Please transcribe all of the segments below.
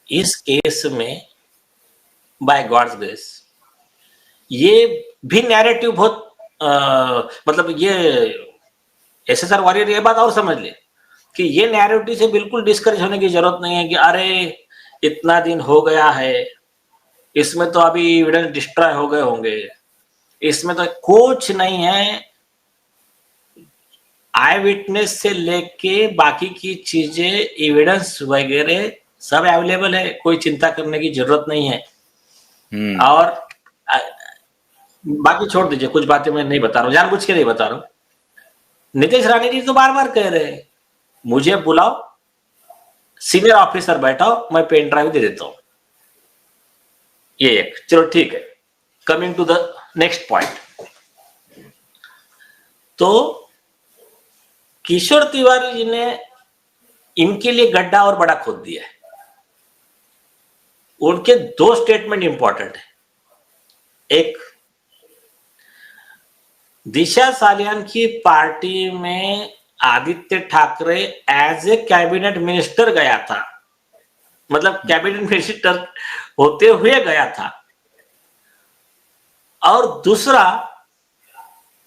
इस केस में by God's grace ये भी नैरेटिव बहुत मतलब ये एसएसआर वॉरियर ये बात और समझ ले कि ये नैरेटिव से बिल्कुल डिस्करेज होने की जरूरत नहीं है कि अरे इतना दिन हो गया है, इसमें तो अभी एविडेंस डिस्ट्रॉय हो गए होंगे, इसमें तो कुछ नहीं है। आई विटनेस से लेके बाकी की चीजें एविडेंस वगैरह सब अवेलेबल है, कोई चिंता करने की जरूरत नहीं है। और बाकी छोड़ दीजिए, कुछ बातें मैं नहीं बता रहा हूँ, जानबूझ के नहीं बता रहा हूँ। नितेश राणे जी तो बार बार कह रहे हैं मुझे बुलाओ, सीनियर ऑफिसर बैठाओ, मैं पेन ड्राइव दे देता हूं। ये एक, चलो ठीक है। Coming to the next point, तो किशोर तिवारी जी ने इनके लिए गड्ढा और बड़ा खोद दिया है। उनके दो स्टेटमेंट इंपॉर्टेंट है। एक, दिशा सालियान की पार्टी में Aditya Thackeray as a cabinet minister गया था, मतलब कैबिनेट मिनिस्टर होते हुए गया था। और दूसरा,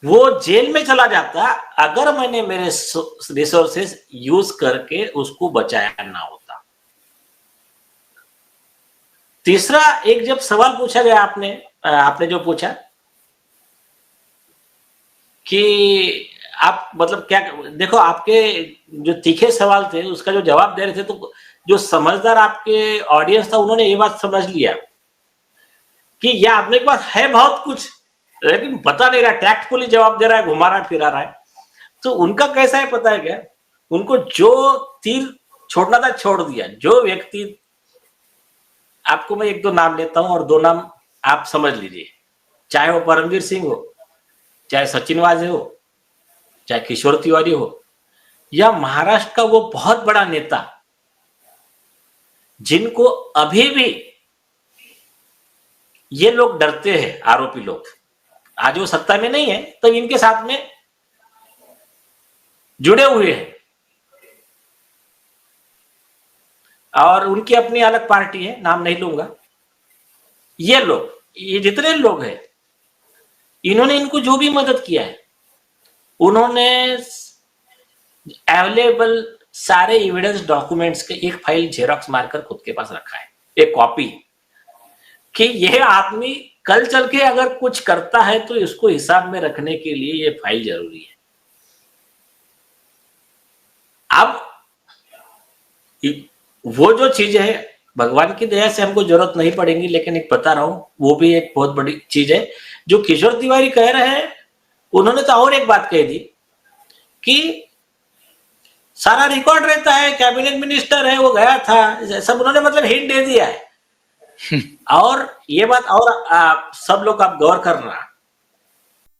वो जेल में चला जाता अगर मैंने मेरे रिसोर्सेस यूज करके उसको बचाया ना होता। तीसरा, एक जब सवाल पूछा गया आपने जो पूछा कि आप मतलब क्या, देखो आपके जो तीखे सवाल थे उसका जो जवाब दे रहे थे, तो जो समझदार आपके ऑडियंस था उन्होंने ये बात समझ लिया कि ये आपने के पास है बहुत कुछ, लेकिन पता नहीं रहा, टैक्टफुली जवाब दे रहा है, घुमा रहा है, फिरा रहा है। तो उनका कैसा है पता है क्या, उनको जो तीर छोड़ना था छोड़ दिया। जो व्यक्ति, आपको मैं एक दो नाम लेता हूं और दो नाम आप समझ लीजिए, चाहे वो परमवीर सिंह हो, चाहे सचिन वाजे हो, चाहे किशोर तिवारी हो, या महाराष्ट्र का वो बहुत बड़ा नेता जिनको अभी भी ये लोग डरते हैं, आरोपी लोग। आज वो सत्ता में नहीं है तो इनके साथ में जुड़े हुए हैं और उनकी अपनी अलग पार्टी है, नाम नहीं लूंगा। ये लोग, ये जितने लोग हैं, इन्होंने इनको जो भी मदद किया है, उन्होंने अवेलेबल सारे एविडेंस डॉक्यूमेंट्स के एक फाइल जेरॉक्स मारकर खुद के पास रखा है, एक कॉपी, कि यह आदमी कल चल के अगर कुछ करता है तो इसको हिसाब में रखने के लिए ये फाइल जरूरी है। अब वो जो चीज है, भगवान की दया से हमको जरूरत नहीं पड़ेगी, लेकिन एक बता रहा हूं, वो भी एक बहुत बड़ी चीज है जो किशोर तिवारी कह रहे हैं। उन्होंने तो और एक बात कह दी कि सारा रिकॉर्ड रहता है, कैबिनेट मिनिस्टर है, वो गया था, सब उन्होंने मतलब हिंट दे दिया है। और ये बात और सब लोग आप गौर करना।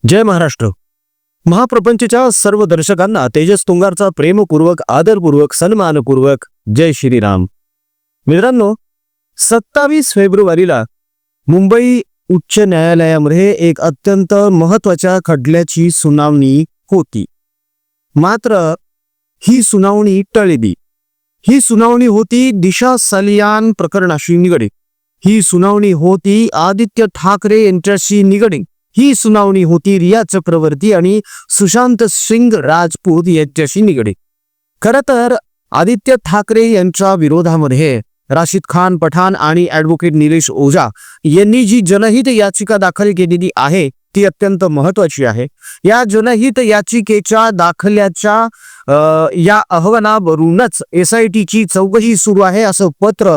जय महाराष्ट्र. महाप्रपंचच्या सर्व दर्शकांना तेजस तुंगारचा प्रेमपूर्वक, आदरपूर्वक, सन्मानपूर्वक जय श्रीराम. मित्रांनो, 27 फेब्रुवारीला मुंबई उच्च न्यायालयामध्ये एक अत्यंत महत्त्वाच्या खटल्याची सुनावणी होती. मात्र ही सुनावणी टळली. ही सुनावणी होती दिशा सालियान प्रकरणाशी निगडीत. ही सुनावणी होती आदित्य ठाकरे यांच्याशी निगडीत. ही सुनावणी होती रिया चक्रवर्ती आणि सुशांत सिंग राजपूत यांच्याशी निगडीत. खरं तर आदित्य ठाकरे यांच्या विरोधामध्ये राशिद खान पठाण आणि ॲडव्होकेट निलेश ओझा यांनी जी जनहित याचिका दाखल केलेली आहे ती अत्यंत महत्त्वाची आहे. या जनहित याचिकेच्या दाखल्याच्या या अहवालावरूनच एसआयटीची चौकशी सुरू आहे असं पत्र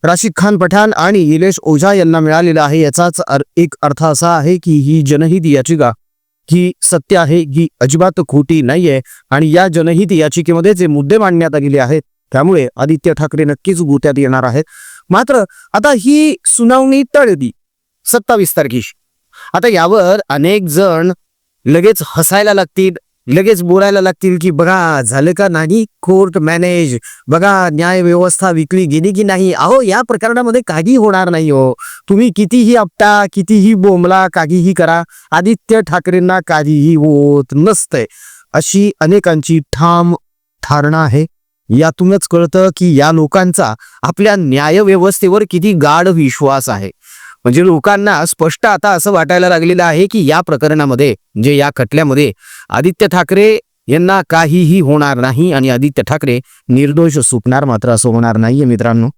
राशिद खान पठाण आणि निलेश ओझा यांना मिळालेलं आहे. याचाच एक अर्थ असा आहे की ही जनहित याचिका ही सत्य आहे, ही अजिबात खोटी नाहीये. आणि या जनहित याचिकेमध्ये जे मुद्दे मांडण्यात आलेले आहेत त्यामुळे आदित्य ठाकरे नक्कीच गोत्यात येणार आहेत. मात्र आता ही सुनावणी टळली 27 तारखेची. आता यावर अनेक जण लगेच हसायला लागतील, लगेच बोलायला लागतील की बघा झालं का नाही कोर्ट मॅनेज, बघा न्याय व्यवस्था विकली गेली की नाही. अहो, या प्रकरणामध्ये काही होणार नाही हो. तुम्ही कितीही आपटा, कितीही बोंबला, काहीही करा, आदित्य ठाकरेंना काहीही होत नसतंय, अशी अनेकांची ठाम धारणा आहे. यातूनच कळतं की या लोकांचा आपल्या न्यायव्यवस्थेवर किती गाढ विश्वास आहे. म्हणजे लोकांना स्पष्ट आता असं वाटायला लागलेलं आहे की या प्रकरणामध्ये म्हणजे या खटल्यामध्ये आदित्य ठाकरे यांना काहीही होणार नाही आणि आदित्य ठाकरे निर्दोष सुटणार. मात्र असं होणार नाहीये मित्रांनो.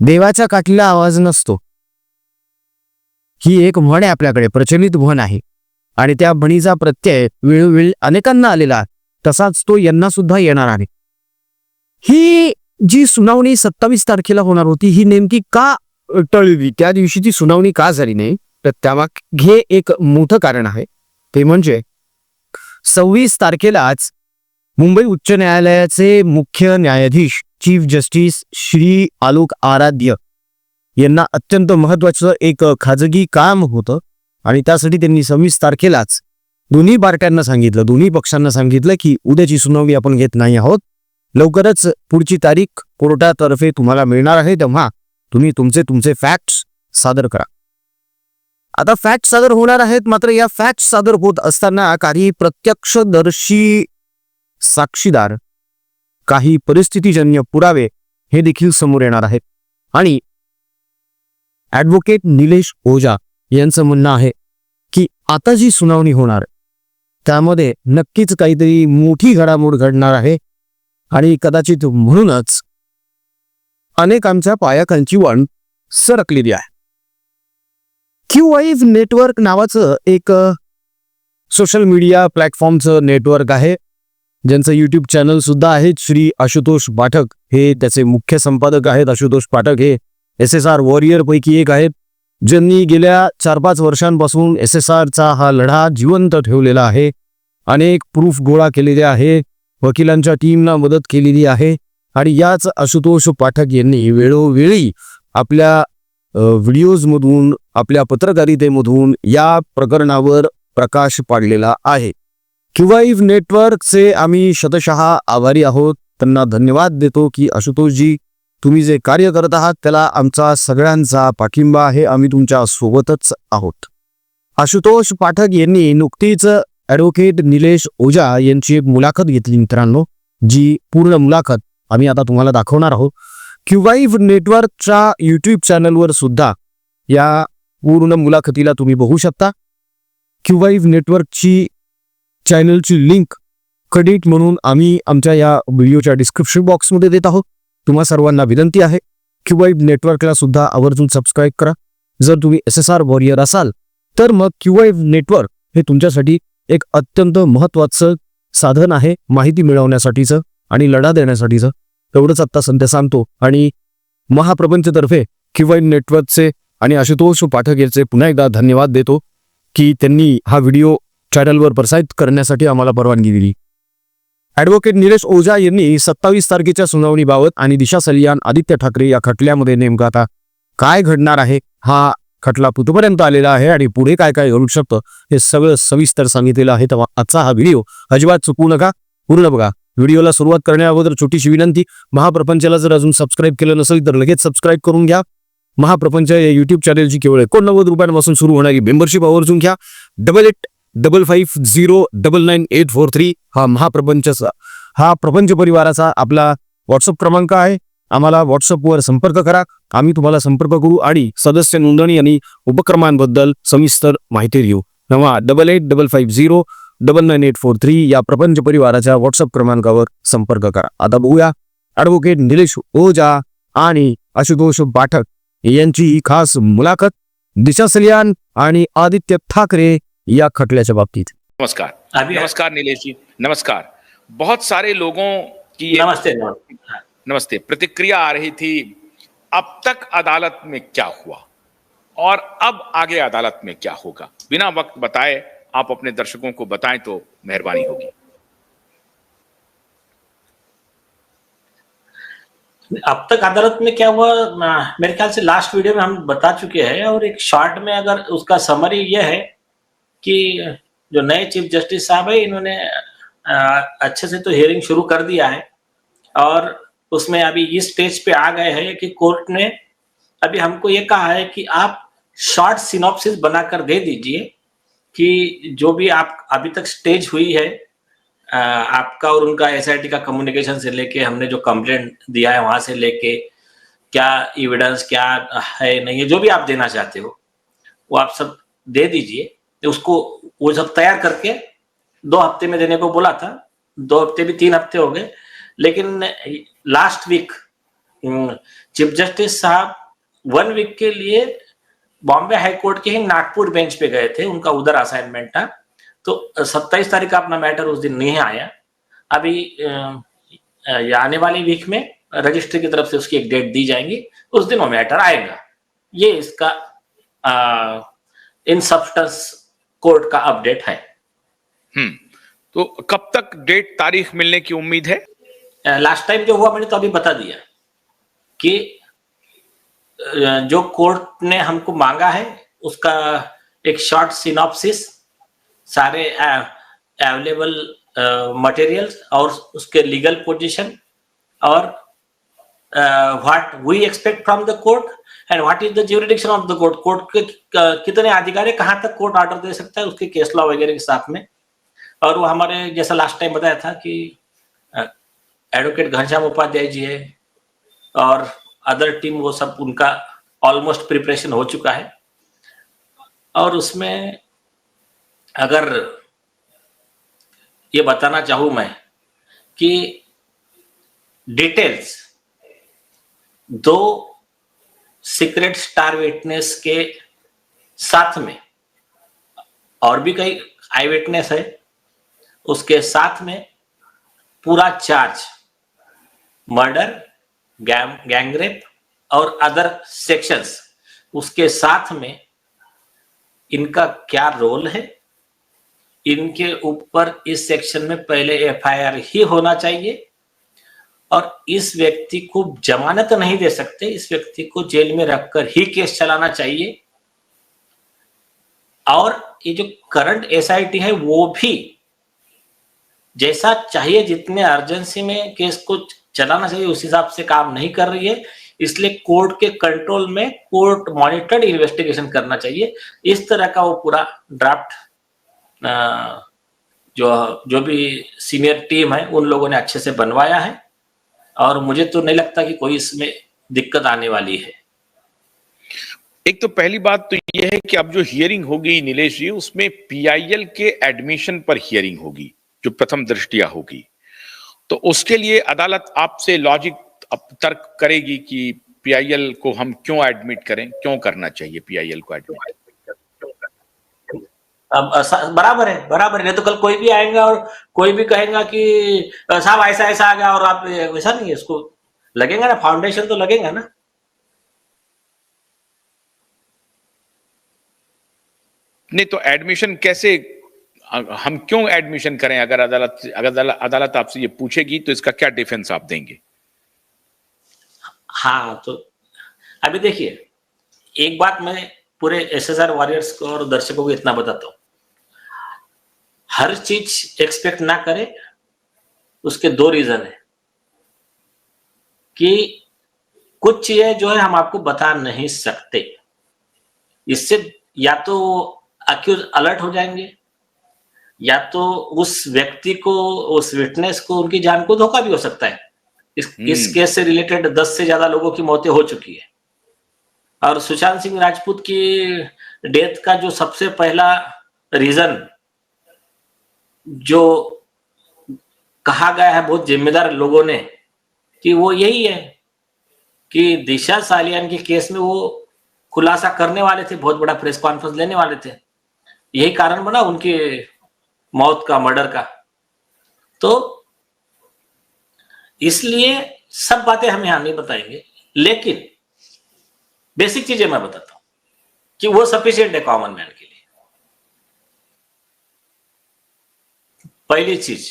देवाच्या काठीला आवाज नसतो ही एक म्हण आहे, आपल्याकडे प्रचलित म्हण आहे आणि त्या म्हणीचा प्रत्यय वेळोवेळी अनेकांना आलेला तसाच तो यांना सुद्धा येणार आहे. ही जी सुनावणी 27 तारखेला होणार होती ही नेमकी का टळली, त्या दिवशी ती सुनावणी का झाली नाही, तर त्यामागे एक मोठं कारण आहे. ते म्हणजे 26 तारखेलाच मुंबई उच्च न्यायालयाचे मुख्य न्यायाधीश चीफ जस्टिस श्री आलोक आराध्य यांना अत्यंत महत्वाचं एक खाजगी काम होतं आणि त्यासाठी त्यांनी 26 तारखेलाच दोन्ही पार्ट्यांना सांगितलं, दोन्ही पक्षांना सांगितलं की उद्याची सुनावणी आपण घेत नाही आहोत, लवकरच पुढची तारीख कोर्टातर्फे तुम्हाला मिळणार आहे, तेव्हा तुम्ही तुमचे फॅक्ट्स सादर करा. आता फॅक्ट सादर होणार आहेत, मात्र या फॅक्ट सादर होत असताना काही प्रत्यक्षदर्शी साक्षीदार, काही परिस्थितीजन्य पुरावे हे देखील समोर येणार आहेत. आणि ॲडव्होकेट निलेश ओझा यांचं म्हणणं आहे की आता जी सुनावणी होणार त्यामध्ये नक्कीच काहीतरी मोठी घडामोड घडणार आहे आणि कदाचित म्हणूनच अनेकांच्या पायाखालची वाण सरकलेली आहे. QIV नेटवर्क नावाचं एक सोशल मीडिया प्लॅटफॉर्मचं नेटवर्क आहे, ज्यांचं यूट्यूब चॅनल सुद्धा आहे. श्री आशुतोष पाठक हे त्याचे मुख्य संपादक आहेत. आशुतोष पाठक हे SSR वॉरियर पैकी एक आहेत, ज्यांनी गेल्या 4-5 वर्षांपासून SSRचा हा लढा जिवंत ठेवलेला आहे. अनेक प्रूफ गोळा केलेले आहे, वकिलांच्या टीमना मदत केलेली आहे आणि याच आशुतोष पाठक यांनी वेळोवेळी आपल्या व्हिडिओजमधून, आपल्या पत्रकारितेमधून या प्रकरणावर प्रकाश पाडलेला आहे. QIV नेटवर्कचे आम्ही शतशः आभारी आहोत, त्यांना धन्यवाद देतो की आशुतोषजी तुम्ही जे कार्य करत आहात त्याला आमचा सगळ्यांचा पाठिंबा आहे, आम्ही तुमच्या सोबतच आहोत. आशुतोष पाठक यांनी नुकतीच ॲडव्होकेट निलेश ओझा यांची एक मुलाखत घेतली मित्रांनो, जी पूर्ण मुलाखत आम्ही आता तुम्हाला दाखवणार आहोत. QIV नेटवर्कच्या यूट्यूब चॅनलवर सुद्धा या पूर्ण मुलाखतीला तुम्ही बघू शकता. QIV नेटवर्कची चॅनलची लिंक क्रेडिट म्हणून आम्ही आमच्या या व्हिडिओच्या डिस्क्रिप्शन बॉक्समध्ये देत आहोत. तुम्हा सर्वांना विनंती आहे QIV नेटवर्कला सुद्धा आवर्जून सबस्क्राईब करा. जर तुम्ही SSR वॉरियर असाल तर मग QIV नेटवर्क हे तुमच्यासाठी एक अत्यंत महत्त्वाचं साधन आहे माहिती मिळवण्यासाठीचं आणि लढा देण्यासाठीचं. एवढंच आत्ता सध्या सांगतो आणि महाप्रपंचतर्फे QIV नेटवर्कचे आणि आशुतोष पाठक यांचे पुन्हा एकदा धन्यवाद देतो की त्यांनी हा व्हिडिओ चॅनलवर प्रसारित करण्यासाठी आम्हाला परवानगी दिली. ॲडव्होकेट निलेश ओझा यांनी 27 तारखेच्या सुनावणीबाबत आणि दिशा सलियान आदित्य ठाकरे या खटल्यामध्ये नेमकं आता काय घडणार आहे, हा खटला कुठपर्यंत आलेला आहे आणि पुढे काय काय घडू शकतं हे सगळं सविस्तर सांगितलेलं आहे. तेव्हा आजचा हा व्हिडिओ अजिबात चुकू नका, पूर्ण बघा. व्हिडिओला सुरुवात करण्याअगोदर छोटीशी विनंती, महाप्रपंचाला जर अजून सबस्क्राईब केलं नसेल तर लगेच सबस्क्राईब करून घ्या. महाप्रपंच या यूट्यूब चॅनलची केवळ 89 रुपयांपासून सुरू होणारी मेंबरशिप आवर्जून घ्या. 8855099843 हा महाप्रपंचचा, हा प्रपंच परिवाराचा आपला व्हॉट्सअप क्रमांक आहे. आम्हाला व्हॉट्सअपवर संपर्क करा, आम्ही तुम्हाला संपर्क करू आणि सदस्य नोंदणी आणि उपक्रमांबद्दल सविस्तर माहिती देऊ. तेव्हा 8855099843 या प्रपंच परिवाराच्या व्हॉट्सअप क्रमांकावर संपर्क करा. आता बघूया ॲडव्होकेट निलेश ओझा आणि आशुतोष पाठक यांची ही खास मुलाखत दिशा सलियान आणि आदित्य ठाकरे या खटल्याच्या बाबतीत. नमस्कार. नमस्कार नीलेश जी, नमस्कार. बहुत सारे लोगों की नमस्ते प्रतिक्रिया आ रही थी, अब तक अदालत में क्या हुआ और अब आगे अदालत में क्या होगा. बिना वक्त बताए आप अपने दर्शकों को बताएं तो मेहरबानी होगी. अब तक अदालत में क्या हुआ, मेरे ख्याल से लास्ट वीडियो में हम बता चुके हैं, और एक शॉर्ट में अगर उसका समरी ये है कि जो नए चीफ जस्टिस साहब है इन्होंने अच्छे से तो हियरिंग शुरू कर दिया है और उसमें अभी इस स्टेज पे आ गए हैं कि कोर्ट ने अभी हमको ये कहा है कि आप शॉर्ट सिनॉप्सिस बनाकर दे दीजिए कि जो भी आप अभी तक स्टेज हुई है आपका और उनका एसआईटी का कम्युनिकेशन से लेके हमने जो कंप्लेंट दिया है वहां से लेके क्या एविडेंस क्या है नहीं है, जो भी आप देना चाहते हो वो आप सब दे दीजिए। तो उसको वो सब तैयार करके 2 हफ्ते में देने को बोला था, 2 हफ्ते भी 3 हफ्ते हो गए, लेकिन लास्ट वीक चीफ जस्टिस साहब 1 वीक के लिए बॉम्बे हाई कोर्ट के ही नागपुर बेंच पे गए थे, उनका उधर असाइनमेंट था। तो 27 तारीख का अपना मैटर उस दिन नहीं आया। अभी आने वाली वीक में रजिस्ट्री की तरफ से उसकी एक डेट दी जाएगी, उस दिन वो मैटर आएगा। ये इसका इन सब्सटेंस कोर्ट का अपडेट है। तो कब तक डेट तारीख मिलने की उम्मीद है? लास्ट टाइम जो हुआ मैंने तो अभी बता दिया कि जो कोर्ट ने हमको मांगा है उसका एक शॉर्ट सिनॉप्सिस, सारे अवेलेबल मटेरियल्स और उसके लीगल पोजीशन और what we expect from the court and what is the jurisdiction of the court. Court के कितने अधिकारी, कहाँ तक कोर्ट ऑर्डर दे सकता है, उसके केस लॉ वगैरह के साथ में। और वो हमारे जैसा लास्ट टाइम बताया था कि एडवोकेट घनश्याम उपाध्याय जी है और अदर टीम, वो सब उनका ऑलमोस्ट प्रिपरेशन हो चुका है। और उसमें अगर ये बताना चाहूं मैं कि डिटेल्स 2 सीक्रेट स्टार विटनेस के साथ में और भी कई आई विटनेस है, उसके साथ में पूरा चार्ज मर्डर, गैंगरेप और अदर सेक्शंस, उसके साथ में इनका क्या रोल है, इनके ऊपर इस सेक्शन में पहले एफआईआर ही होना चाहिए और इस व्यक्ति को जमानत नहीं दे सकते, इस व्यक्ति को जेल में रखकर ही केस चलाना चाहिए। और ये जो करंट एसआईटी है वो भी जैसा चाहिए, जितने अर्जेंसी में केस को चलाना चाहिए उस हिसाब से काम नहीं कर रही है। इसलिए कोर्ट के कंट्रोल में कोर्ट मॉनिटर्ड इन्वेस्टिगेशन करना चाहिए। इस तरह का वो पूरा ड्राफ्ट जो भी सीनियर टीम है उन लोगों ने अच्छे से बनवाया है और मुझे तो नहीं लगता कि कोई इसमें दिक्कत आने वाली है। एक तो पहली बात तो यह है कि अब जो हियरिंग होगी नीलेश जी, उसमें पीआईएल के एडमिशन पर हियरिंग होगी जो प्रथम दृष्टया होगी। तो उसके लिए अदालत आपसे लॉजिक तर्क करेगी कि पीआईएल को हम क्यों एडमिट करें, क्यों करना चाहिए पीआईएल को एडमिट। बराबर है। नहीं तो कल कोई भी आएगा और कोई भी कहेगा कि साहब ऐसा ऐसा आ गया और आप वैसा नहीं है, इसको लगेगा ना, फाउंडेशन तो लगेगा ना। नहीं तो एडमिशन कैसे, हम क्यों एडमिशन करें? अगर अदालत आपसे ये पूछेगी तो इसका क्या डिफेंस आप देंगे? हाँ, तो अभी देखिए, एक बात मैं पूरे एसएसआर वॉरियर्स को और दर्शकों को इतना बताता हूं, हर चीज एक्सपेक्ट ना करें। उसके 2 रीजन है कि कुछ चीजें जो है हम आपको बता नहीं सकते, इससे या तो अक्यूज अलर्ट हो जाएंगे या तो उस व्यक्ति को, उस विटनेस को, उनकी जान को धोखा भी हो सकता है। इस केस से रिलेटेड 10 से ज्यादा लोगों की मौतें हो चुकी है और सुशांत सिंह राजपूत की डेथ का जो सबसे पहला रीजन जो कहा गया है बहुत जिम्मेदार लोगों ने कि वो यही है कि दिशा सालियान के केस में वो खुलासा करने वाले थे, बहुत बड़ा प्रेस कॉन्फ्रेंस लेने वाले थे, यही कारण बना उनकी मौत का, मर्डर का। तो इसलिए सब बातें हम यहां नहीं बताएंगे, लेकिन बेसिक चीजें मैं बताता हूं कि वो सफिशिएंट है कॉमन मैन के लिए। पहली चीज,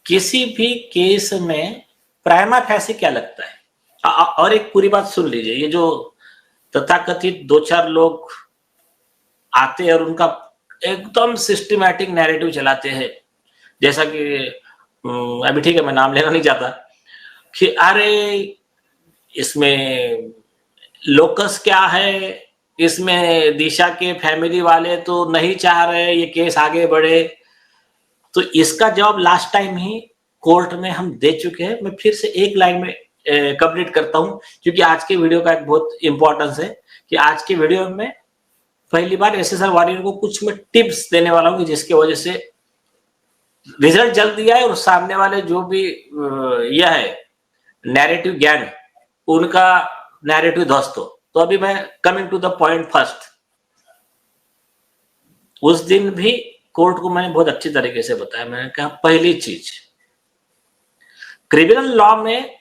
किसी भी केस में प्राइमा फैसी क्या लगता है, और एक पूरी बात सुन लीजिए, ये जो तथाकथित 2-4 लोग आते हैं और उनका एकदम सिस्टमैटिक नैरेटिव चलाते हैं, जैसा कि अभी ठीक है मैं नाम लेना नहीं चाहता, कि अरे इसमें लोकस क्या है, इसमें दिशा के फैमिली वाले तो नहीं चाह रहे ये केस आगे बढ़े, तो इसका जवाब लास्ट टाइम ही कोर्ट में हम दे चुके हैं। मैं फिर से एक लाइन में कंप्लीट करता हूं, क्योंकि आज के वीडियो का एक बहुत इंपॉर्टेंस है कि आज के वीडियो में पहली बार एसएसआर वॉरियर को कुछ मैं टिप्स देने वाला हूं, जिसकी वजह से रिजल्ट जल्दी आए और सामने वाले जो भी यह है नैरेटिव गैंग, उनका नैरेटिव ध्वस्त हो। तो अभी मैं coming to the point first, उस दिन भी कोर्ट को मैंने बहुत अच्छी तरीके से बताया। मैंने कहा पहली चीज, क्रिमिनल लॉ में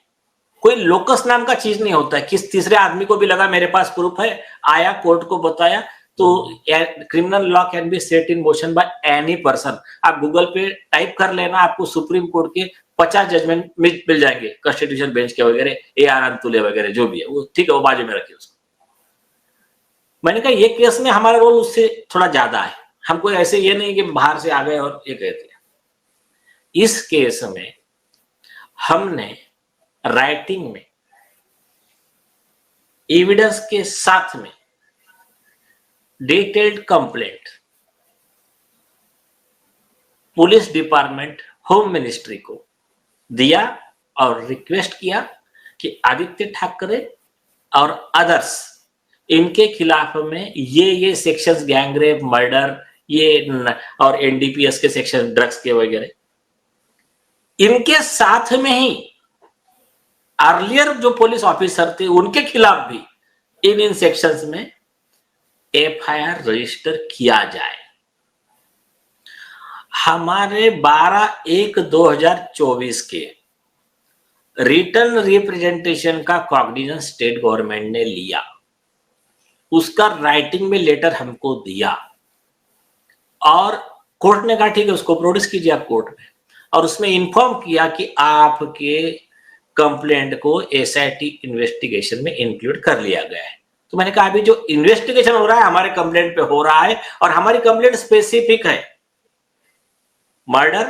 कोई लोकस नाम का चीज नहीं होता है। किस तीसरे आदमी को भी लगा मेरे पास प्रूफ है, आया कोर्ट को बताया, तो criminal law can be set in motion by any person. आप गूगल पे टाइप कर लेना, आपको सुप्रीम कोर्ट के 50 जजमेंट मिल जाएंगे, कॉन्स्टिट्यूशन बेंच के वगैरह, AR अंतुले वगैरह जो भी है वो, ठीक है, वो बाजू में रखिए उसको। मैंने कहा ये केस में हमारा रोल उससे थोड़ा ज्यादा है, हमको ऐसे ये नहीं कि बाहर से आ गए और ये कहते हैं। इस केस में हमने राइटिंग में एविडेंस के साथ में detailed complaint police department, home ministry को दिया और रिक्वेस्ट किया कि आदित्य ठाकरे और अदर्स, इनके खिलाफ में ये सेक्शंस, गैंगरेप, मर्डर, ये और NDPS के सेक्शन, ड्रग्स के वगैरह, इनके साथ में ही अर्लियर जो पुलिस ऑफिसर थे उनके खिलाफ भी इन सेक्शंस में FIR रजिस्टर किया जाए। हमारे 12/1/2024 के रिटर्न रिप्रेजेंटेशन का कॉग्निजेंस स्टेट गवर्नमेंट ने लिया, उसका राइटिंग में लेटर हमको दिया और कोर्ट ने कहा ठीक है उसको प्रोड्यूस कीजिए आप कोर्ट में, और उसमें इन्फॉर्म किया कि आपके कंप्लेंट को SIT इन्वेस्टिगेशन में इंक्लूड कर लिया गया है। तो मैंने कहा अभी जो इन्वेस्टिगेशन हो रहा है हमारे कंप्लेंट पे हो रहा है, और हमारी कंप्लेंट स्पेसिफिक है, मर्डर,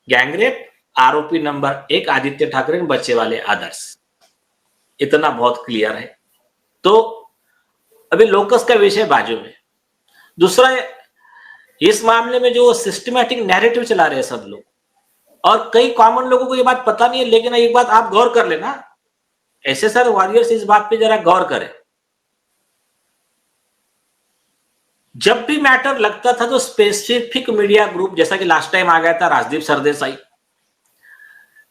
गैंगरेप, आरोपी नंबर 1 आदित्य ठाकरे, बच्चे वाले आदर्श, इतना बहुत क्लियर है। तो अभी लोकस का विषय बाजू में। दूसरा, इस मामले में जो सिस्टमैटिक नैरेटिव चला रहे हैं सब लोग, और कई कॉमन लोगों को ये बात पता नहीं है, लेकिन एक बात आप गौर कर लेना, SSR वॉरियर्स इस बात पे जरा गौर करें। जब भी मैटर लगता था तो स्पेसिफिक मीडिया ग्रुप, जैसा कि लास्ट टाइम आ गया था राजदीप सरदेसाई,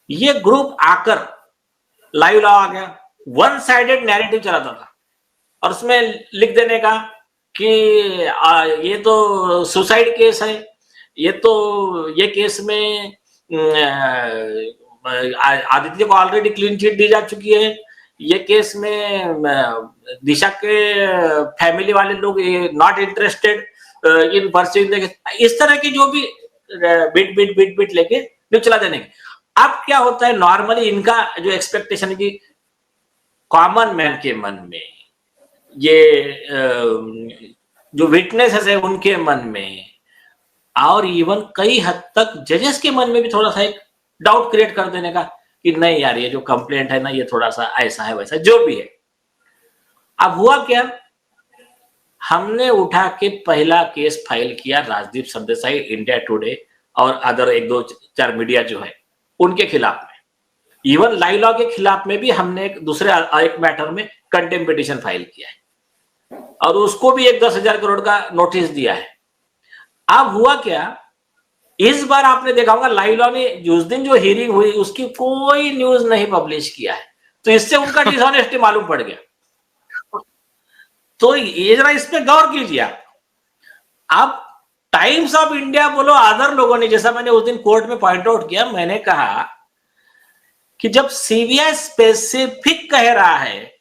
ये ग्रुप आकर लाइव लॉ आ गया, वन साइडेड नैरेटिव चलाता था और उसमें लिख देने का कि ये तो सुसाइड केस है, ये केस में आदित्य को ऑलरेडी क्लीन चिट दी जा चुकी है, ये केस में दिशा के फैमिली वाले लोग नॉट इंटरेस्टेड इन परस्यूइंग, इस तरह की जो भी बिट लेके न्यूज चला देने की। अब क्या होता है, नॉर्मली इनका जो एक्सपेक्टेशन है कि कॉमन मैन के मन में, ये जो विटनेसेस है उनके मन में, और इवन कई हद तक जजेस के मन में भी थोड़ा सा एक डाउट क्रिएट कर देने का कि नहीं यार ये जो कंप्लेंट है ना ये थोड़ा सा ऐसा है वैसा, जो भी है। अब हुआ क्या, हमने उठा के पहला केस फाइल किया राजदीप सरदेसाई, इंडिया टुडे और अदर 1-2-4 मीडिया जो है उनके खिलाफ में। इवन लाइव लॉ के खिलाफ में भी हमने एक मैटर में कंटेम्प्ट पिटीशन फाइल किया है और उसको भी 10,000 करोड़ का नोटिस दिया है। अब हुआ क्या, इस बार आपने देखा होगा लाइव लॉ ने उस दिन जो हियरिंग हुई उसकी कोई न्यूज नहीं पब्लिश किया है, तो इससे उनका डिसऑनेस्टी मालूम पड़ गया। तो ये जरा इस पे गौर कीजिए आप। अब टाइम्स ऑफ इंडिया बोलो, अदर लोगों ने, जैसा मैंने उस दिन कोर्ट में पॉइंट आउट किया, मैंने कहा कि जब CBI स्पेसिफिक कह रहा है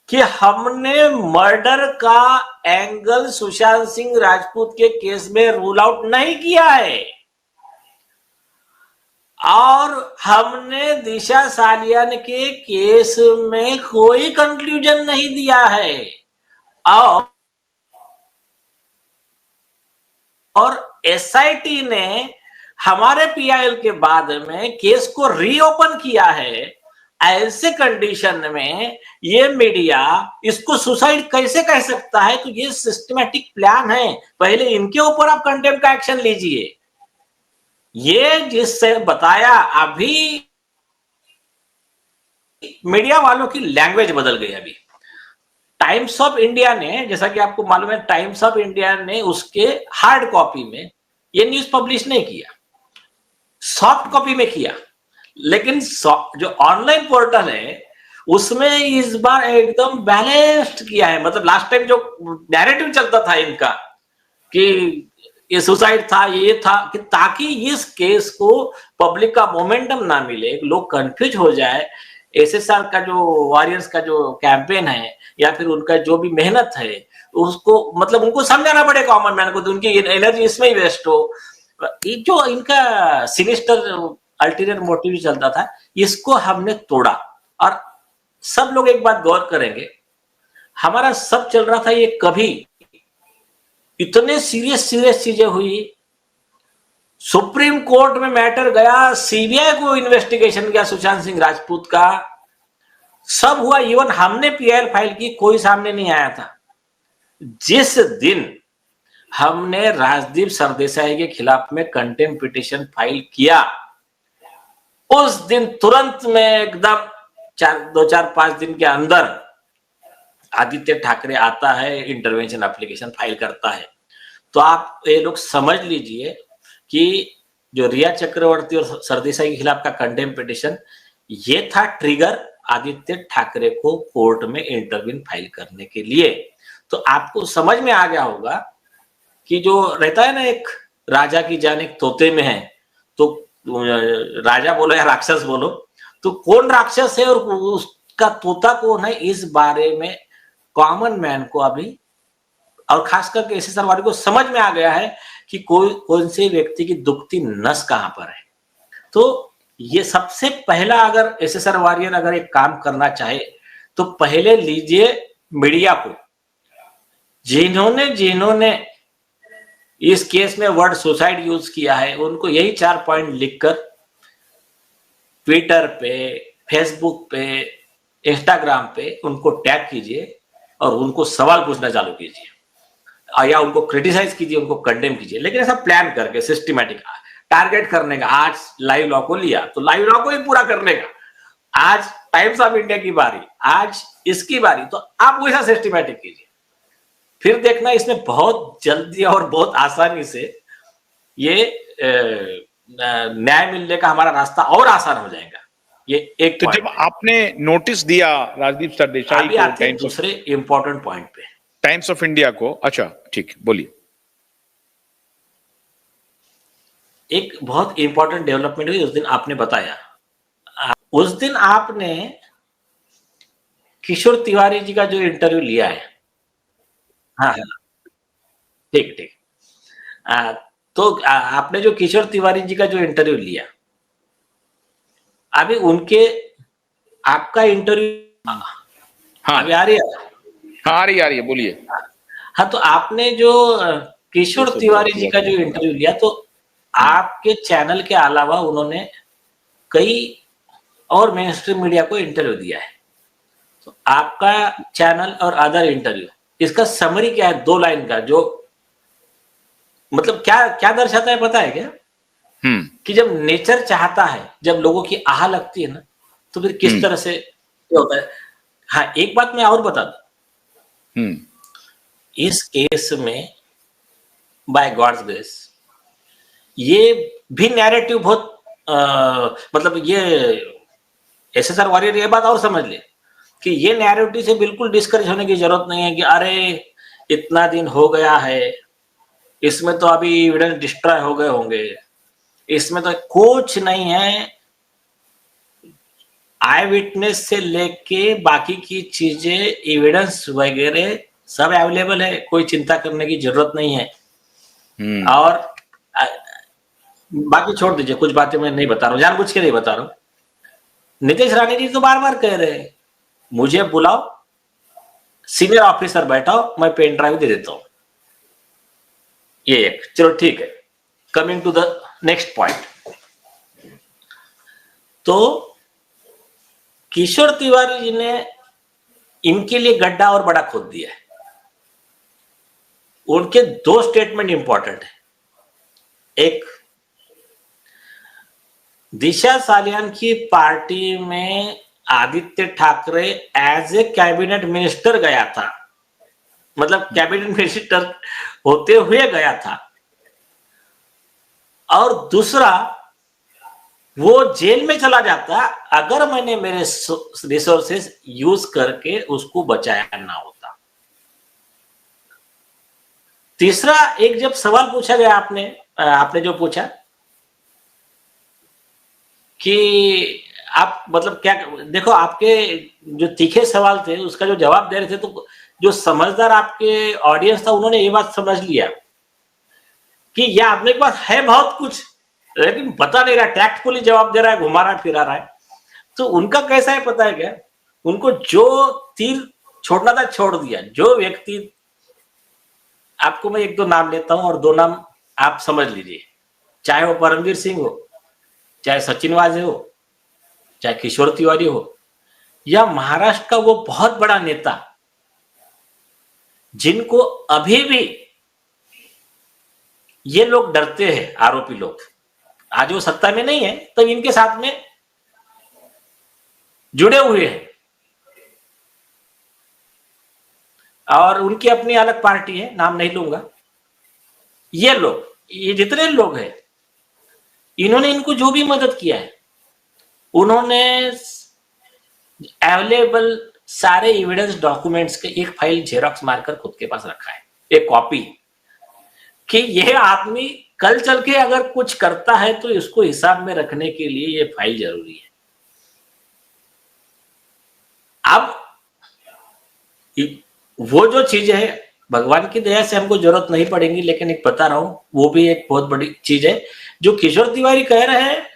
कि हमने मर्डर का एंगल सुशांत सिंह राजपूत के केस में रूल आउट नहीं किया है, और हमने दिशा सालियान के केस में कोई कंक्लूजन नहीं दिया है, और SIT ने हमारे PIL के बाद में केस को रीओपन किया है, ऐसे कंडीशन में ये मीडिया इसको सुसाइड कैसे कह सकता है? तो ये सिस्टमैटिक प्लान है, पहले इनके ऊपर आप कंटेम्प्ट का एक्शन लीजिए। ये जिससे बताया, अभी मीडिया वालों की लैंग्वेज बदल गई। अभी टाइम्स ऑफ इंडिया ने, जैसा कि आपको मालूम है, टाइम्स ऑफ इंडिया ने उसके हार्ड कॉपी में ये न्यूज पब्लिश नहीं किया, सॉफ्ट कॉपी में किया। लेकिन जो ऑनलाइन पोर्टल है उसमें इस बार एकदम बैलेंस्ड किया है। मतलब लास्ट टाइम जो नैरेटिव चलता था इनका कि ये सुसाइड था, ये था, कि ताकि इस केस को पब्लिक का मोमेंटम ना मिले, लोग कंफ्यूज हो जाए, एसएसआर का जो वॉरियर्स का जो कैंपेन है या फिर उनका जो भी मेहनत है उसको, मतलब उनको समझाना पड़े कॉमन मैन को, तो उनकी एनर्जी इसमें ही वेस्ट हो। ये जो इनका सिनिस्टर अल्टीरियर मोटिव चलता था, इसको हमने तोड़ा। और सब लोग एक बात गौर करेंगे, हमारा सब चल रहा था, ये कभी इतने सीरियस चीजें हुई, सुप्रीम कोर्ट में मैटर गया, सीबीआई को इन्वेस्टिगेशन किया सुशांत सिंह राजपूत का, सब हुआ, इवन हमने पीआईएल फाइल की, कोई सामने नहीं आया था। जिस दिन हमने राजदीप सरदेसाई के खिलाफ में कंटेम्प्ट पिटीशन फाइल किया, उस दिन तुरंत में एकदम 2-4-5 दिन के अंदर आदित्य ठाकरे आता है, इंटरवेंशन एप्लीकेशन फाइल करता है। तो आप ये लोग समझ लीजिए कि जो रिया चक्रवर्ती और सरदेसाई के खिलाफ का कंटेम्प्ट पिटीशन, ये था ट्रिगर आदित्य ठाकरे को कोर्ट में इंटरव्यू फाइल करने के लिए। तो आपको समझ में आ गया होगा कि जो रहता है ना, एक राजा की जान एक तोते में है, तो राजा बोलो या राक्षस बोलो, तो कौन राक्षस है और उसका तोता कौन है, इस बारे में कॉमन मैन को अभी, और खास करके एसएसआर वाले को समझ में आ गया है कि कौन से व्यक्ति की दुखती नस कहां पर है। तो ये सबसे पहला, अगर एसएसआर वॉरियर अगर एक काम करना चाहे तो पहले लीजिए मीडिया को, जिन्होंने इस केस में वर्ड सुसाइड यूज किया है, उनको यही 4 पॉइंट लिखकर ट्विटर पे, फेसबुक पे, इंस्टाग्राम पे उनको टैग कीजिए और उनको सवाल पूछना चालू कीजिए, या उनको क्रिटिसाइज कीजिए, उनको कंडेम कीजिए, लेकिन ऐसा प्लान करके सिस्टमैटिक टारगेट करने का। आज लाइव लॉ को लिया तो लाइव लॉ को ही पूरा करने का, आज टाइम्स ऑफ इंडिया की बारी, आज इसकी बारी, तो आप वैसा सिस्टमैटिक कीजिए। फिर देखना इसमें बहुत जल्दी और बहुत आसानी से ये न्याय मिलने का हमारा रास्ता और आसान हो जाएगा। ये एक तो जब आपने नोटिस दिया राजदीप सरदेसाई को, दूसरे इंपॉर्टेंट पॉइंट पे, टाइम्स ऑफ इंडिया को, अच्छा ठीक, बोलिए। एक बहुत इंपॉर्टेंट डेवलपमेंट हुई उस दिन, आपने बताया, उस दिन आपने किशोर तिवारी जी का जो इंटरव्यू लिया है, हाँ ठीक, तो आपने जो किशोर तिवारी जी का जो इंटरव्यू लिया, अभी उनके, आपका इंटरव्यू, हाँ अभी आ रही है? हाँ आ रही है, बोलिए। हाँ, तो आपने जो किशोर तिवारी जी का जो इंटरव्यू लिया, तो आपके चैनल के अलावा उन्होंने कई और मेन स्ट्रीम मीडिया को इंटरव्यू दिया है। तो आपका चैनल और अदर इंटरव्यू, इसका समरी क्या है 2 लाइन का, जो मतलब क्या दर्शाता है पता है क्या? कि जब नेचर चाहता है, जब लोगों की आह लगती है ना, तो फिर किस तरह से होता है। हाँ, एक बात मैं और बता दूं, इस केस में बाय गॉड्स ग्रेस ये भी नैरेटिव बहुत मतलब ये एसएसआर वॉरियर ये बात और समझ ले कि ये नैरेटिव से बिल्कुल डिस्करेज होने की जरूरत नहीं है कि अरे इतना दिन हो गया है, इसमें तो अभी एविडेंस डिस्ट्रॉय हो गए होंगे, इसमें तो कुछ नहीं है। आई विटनेस से लेके बाकी की चीजें, एविडेंस वगैरह सब अवेलेबल है, कोई चिंता करने की जरूरत नहीं है। और बाकी छोड़ दीजिए, कुछ बातें मैं नहीं बता रहा हूँ, जानबूझ के नहीं बता रहा हूँ। नितेश राणे जी तो बार बार कह रहे हैं मुझे बुलाओ, सीनियर ऑफिसर बैठाओ, मैं पेन ड्राइव दे देता हूं। ये एक, चलो ठीक है, coming to the next point. तो किशोर तिवारी जी ने इनके लिए गड्ढा और बड़ा खोद दिया है। उनके 2 स्टेटमेंट इंपॉर्टेंट है। एक, दिशा सालियान की पार्टी में Aditya Thackeray as a cabinet minister गया था, मतलब कैबिनेट मिनिस्टर होते हुए गया था। और दूसरा, वो जेल में चला जाता अगर मैंने मेरे रिसोर्सेस यूज करके उसको बचाया ना होता। तीसरा, एक जब सवाल पूछा गया आपने जो पूछा कि आप मतलब क्या, देखो आपके जो तीखे सवाल थे उसका जो जवाब दे रहे थे, तो जो समझदार आपके ऑडियंस था उन्होंने ये बात समझ लिया कि ये आपने के पास है बहुत कुछ, लेकिन पता नहीं रहा, टैक्टफुली जवाब दे रहा है, घुमा रहा है, फिरा रहा है। तो उनका कैसा है पता है क्या, उनको जो तीर छोड़ना था छोड़ दिया। जो व्यक्ति, आपको मैं एक दो नाम लेता हूं और दो नाम आप समझ लीजिए, चाहे वो परमवीर सिंह हो, चाहे सचिन वाजे हो, चाहे किशोर तिवारी हो, या महाराष्ट्र का वो बहुत बड़ा नेता जिनको अभी भी ये लोग डरते हैं, आरोपी लोग। आज वो सत्ता में नहीं है तो इनके साथ में जुड़े हुए हैं और उनकी अपनी अलग पार्टी है, नाम नहीं लूंगा। ये लोग, ये जितने लोग हैं, इन्होंने इनको जो भी मदद किया है, उन्होंने अवेलेबल सारे एविडेंस डॉक्यूमेंट्स के एक फाइल जेरॉक्स मारकर खुद के पास रखा है, एक कॉपी, कि यह आदमी कल चल के अगर कुछ करता है तो इसको हिसाब में रखने के लिए ये फाइल जरूरी है। अब वो जो चीज है, भगवान की दया से हमको जरूरत नहीं पड़ेगी, लेकिन एक बता रहा हूं, वो भी एक बहुत बड़ी चीज है जो किशोर तिवारी कह रहे हैं।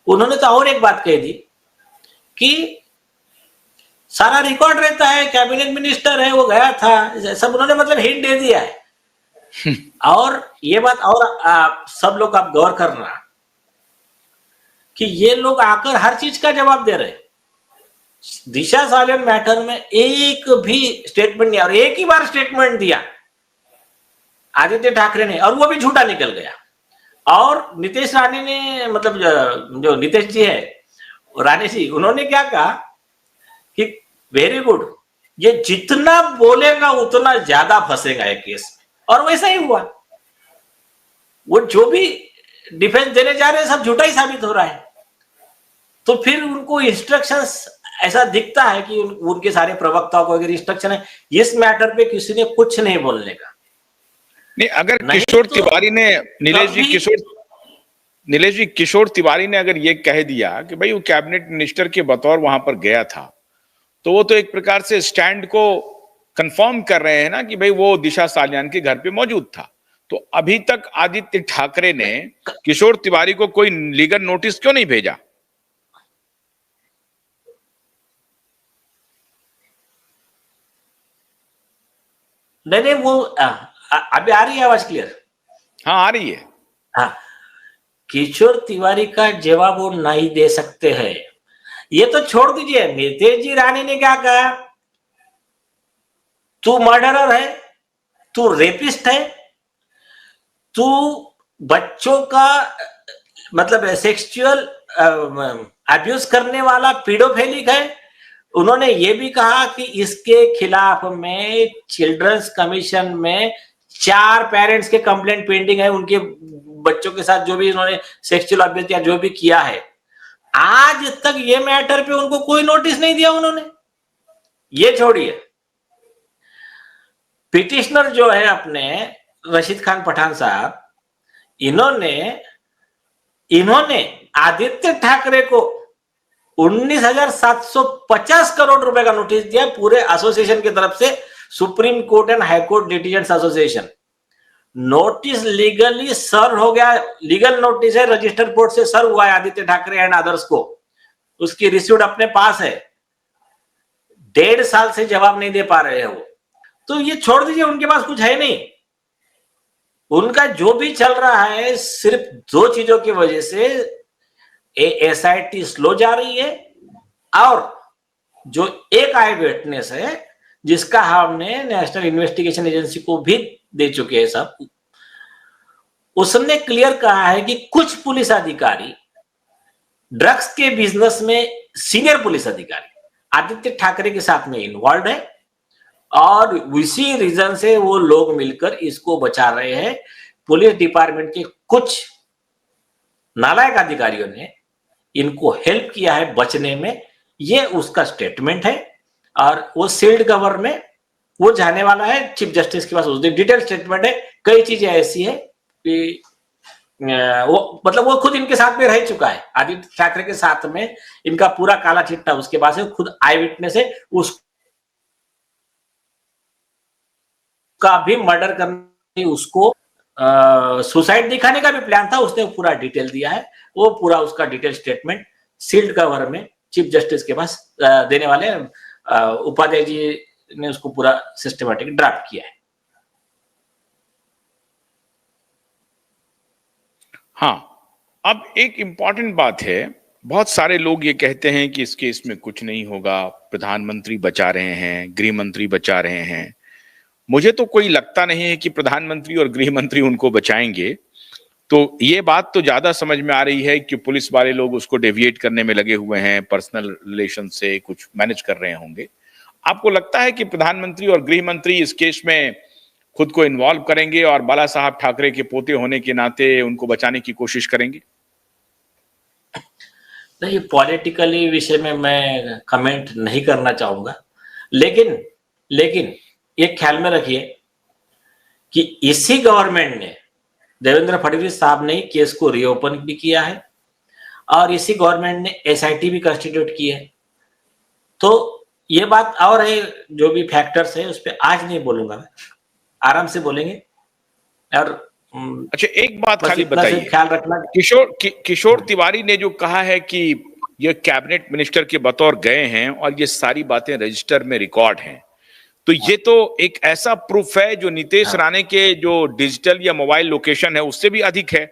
उन्होंने तो और एक बात कह दी कि सारा रिकॉर्ड रहता है, कैबिनेट मिनिस्टर है, वो गया था, सब उन्होंने मतलब हिंट दे दिया है। और ये बात, और सब लोग आप गौर करना कि ये लोग आकर हर चीज का जवाब दे रहे हैं। दिशा सालियान मैटर में एक भी स्टेटमेंट नहीं, और एक ही बार स्टेटमेंट दिया आदित्य ठाकरे ने, और वो भी झूठा निकल गया। और नीतीश रानी ने, मतलब जो नीतीश जी है, रानी जी, उन्होंने क्या कहा कि वेरी गुड, ये जितना बोलेगा उतना ज्यादा फंसेगा ये केस में, और वैसा ही हुआ। वो जो भी डिफेंस देने जा रहे हैं सब झूठा ही साबित हो रहा है। तो फिर उनको इंस्ट्रक्शंस ऐसा दिखता है कि उनके सारे प्रवक्ताओं को अगर इंस्ट्रक्शन है इस मैटर पे किसी ने कुछ नहीं बोलने का। नहीं, अगर किशोर तिवारी ने, नीलेश जी, किशोर तिवारी ने अगर ये कह दिया कि भाई वो कैबिनेट मिनिस्टर के बतौर वहां पर गया था, तो वो तो एक प्रकार से स्टैंड को कंफर्म कर रहे हैं ना कि भाई वो दिशा सालियान के घर पे मौजूद था। तो अभी तक आदित्य ठाकरे ने किशोर तिवारी को कोई लीगल नोटिस क्यों नहीं भेजा? नहीं, वो अभी आ रही है आवाज क्लियर? हाँ, आ रही है। हाँ, किशोर तिवारी का जवाब वो नहीं दे सकते हैं। ये तो छोड़ दीजिए, नीतीश जी रानी ने क्या कहा, तू मर्डरर है, तू रेपिस्ट है, तू बच्चों का मतलब सेक्सुअल अब्यूज करने वाला पीडोफिलिक है। उन्होंने ये भी कहा कि इसके खिलाफ में चिल्ड्रंस कमीशन में 4 पेरेंट्स के कंप्लेंट पेंडिंग है, उनके बच्चों के साथ जो भी इन्होंने सेक्सुअल अब्यूज या जो भी किया है। आज तक ये मैटर पे उनको कोई नोटिस नहीं दिया उन्होंने। ये छोड़िए, पिटिशनर जो है अपने रशीद खान पठान साहब, इन्होंने आदित्य ठाकरे को 19,750 करोड़ रुपए का नोटिस दिया पूरे एसोसिएशन की तरफ से, Supreme Court and High Court litigants association. Notice legally serve हो गया, लीगल नोटिस है, रजिस्टर्ड कोर्ट से सर्व हुआ है आदित्य ठाकरे एंड अदर्स को, उसकी रिसीव्ड अपने पास है। 1.5 साल से जवाब नहीं दे पा रहे हैं वो। तो ये छोड़ दीजिए, उनके पास कुछ है नहीं। उनका जो भी चल रहा है सिर्फ 2 चीजों की वजह से, एसआईटी स्लो जा रही है, और जो एक आई विटनेस है जिसका हमने नेशनल इन्वेस्टिगेशन एजेंसी को भी दे चुके हैं सब, उसने क्लियर कहा है कि कुछ पुलिस अधिकारी ड्रग्स के बिजनेस में सीनियर पुलिस अधिकारी आदित्य ठाकरे के साथ में इन्वॉल्व है और इसी रीजन से वो लोग मिलकर इसको बचा रहे हैं। पुलिस डिपार्टमेंट के कुछ नालायक अधिकारियों ने इनको हेल्प किया है बचने में, ये उसका स्टेटमेंट है। और वो सील्ड कवर में वो जाने वाला है चीफ जस्टिस के पास, उस दिन डिटेल स्टेटमेंट है। कई चीजें ऐसी है कि वो मतलब वो खुद इनके साथ में रह चुका है, आदित्य ठाकरे के साथ में इनका पूरा काला चिट्टा उसके पास है, खुद आई विटनेस है। उसका भी मर्डर करने, उसको सुसाइड दिखाने का भी प्लान था, उसने पूरा डिटेल दिया है। वो पूरा उसका डिटेल स्टेटमेंट सील्ड कवर में चीफ जस्टिस के पास देने वाले उपाध्याय जी ने उसको पूरा सिस्टमेटिक ड्राफ्ट किया है। हाँ, अब एक इंपॉर्टेंट बात है, बहुत सारे लोग ये कहते हैं कि इस केस में कुछ नहीं होगा, प्रधानमंत्री बचा रहे हैं, गृह मंत्री बचा रहे हैं। मुझे तो कोई लगता नहीं है कि प्रधानमंत्री और गृह मंत्री उनको बचाएंगे। तो ये बात तो ज्यादा समझ में आ रही है कि पुलिस वाले लोग उसको डेविएट करने में लगे हुए हैं, पर्सनल रिलेशन से कुछ मैनेज कर रहे होंगे। आपको लगता है कि प्रधानमंत्री और गृह मंत्री इस केस में खुद को इन्वॉल्व करेंगे और बाला साहब ठाकरे के पोते होने के नाते उनको बचाने की कोशिश करेंगे? नहीं, पॉलिटिकली विषय में मैं कमेंट नहीं करना चाहूंगा, लेकिन एक ख्याल में रखिए कि इसी गवर्नमेंट ने, देवेंद्र फडणवीस साहब ने केस को रीओपन भी किया है और इसी गवर्नमेंट ने एसआईटी भी कंस्टिट्यूट की है। तो ये बात और है, जो भी फैक्टर्स है उस पर आज नहीं बोलूंगा मैं, आराम से बोलेंगे। और अच्छा, एक बात खाली बताइए, ख्याल रखना, किशोर तिवारी ने जो कहा है कि ये कैबिनेट मिनिस्टर के बतौर गए हैं और ये सारी बातें रजिस्टर में रिकॉर्ड हैं, तो ये तो एक ऐसा प्रूफ है जो नीतीश राणे के जो डिजिटल या मोबाइल लोकेशन है उससे भी अधिक है,